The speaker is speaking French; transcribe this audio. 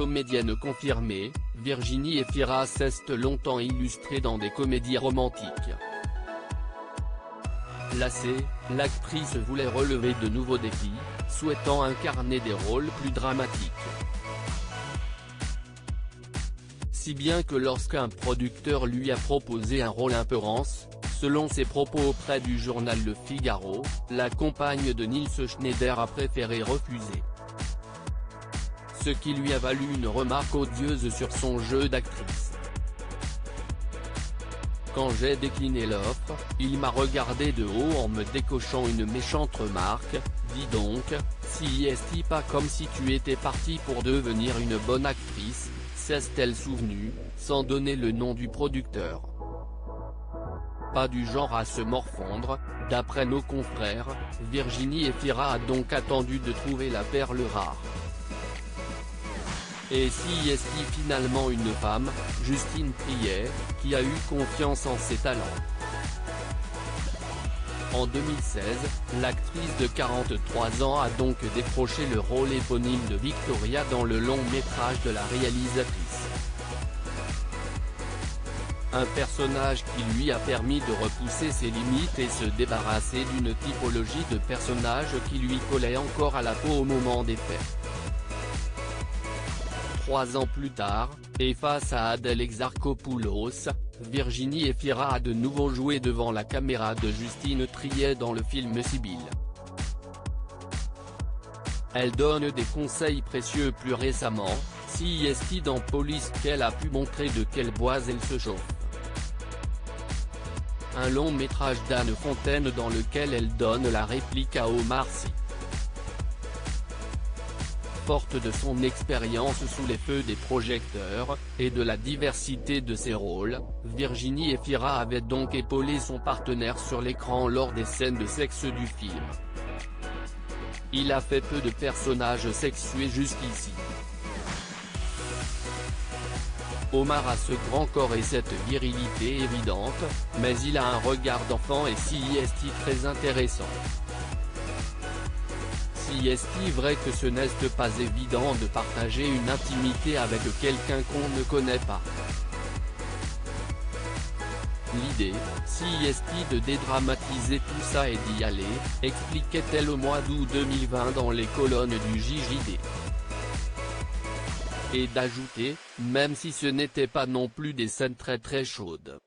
comédienne confirmée, Virginie Efira s'est longtemps illustrée dans des comédies romantiques. Lassée, l'actrice voulait relever de nouveaux défis, souhaitant incarner des rôles plus dramatiques. Si bien que lorsqu'un producteur lui a proposé un rôle un peu rance, selon ses propos auprès du journal Le Figaro, la compagne de Nils Schneider a préféré refuser. Ce qui lui a valu une remarque odieuse sur son jeu d'actrice. Quand j'ai décliné l'offre, il m'a regardé de haut en me décochant une méchante remarque, dis donc, si est-il pas comme si tu étais partie pour devenir une bonne actrice, s'est-elle souvenue, sans donner le nom du producteur. Pas du genre à se morfondre, d'après nos confrères, Virginie Efira a donc attendu de trouver la perle rare. Et si est-il finalement une femme, Justine Triet, qui a eu confiance en ses talents. En 2016, l'actrice de 43 ans a donc décroché le rôle éponyme de Victoria dans le long métrage de la réalisatrice. Un personnage qui lui a permis de repousser ses limites et se débarrasser d'une typologie de personnage qui lui collait encore à la peau au moment des faits. 3 ans plus tard, et face à Adèle Exarchopoulos, Virginie Efira a de nouveau joué devant la caméra de Justine Triet dans le film Sibylle. Elle donne des conseils précieux plus récemment, si est-il dans Police qu'elle a pu montrer de quel bois elle se chauffe. Un long métrage d'Anne Fontaine dans lequel elle donne la réplique à Omar Sy. Forte de son expérience sous les feux des projecteurs, et de la diversité de ses rôles, Virginie Efira avait donc épaulé son partenaire sur l'écran lors des scènes de sexe du film. Il a fait peu de personnages sexués jusqu'ici. Omar a ce grand corps et cette virilité évidente, mais il a un regard d'enfant et si est-il très intéressant. Si est-il vrai que ce n'est pas évident de partager une intimité avec quelqu'un qu'on ne connaît pas. L'idée, si est-il de dédramatiser tout ça et d'y aller, expliquait-elle au mois d'août 2020 dans les colonnes du JJD. Et d'ajouter, même si ce n'était pas non plus des scènes très chaudes.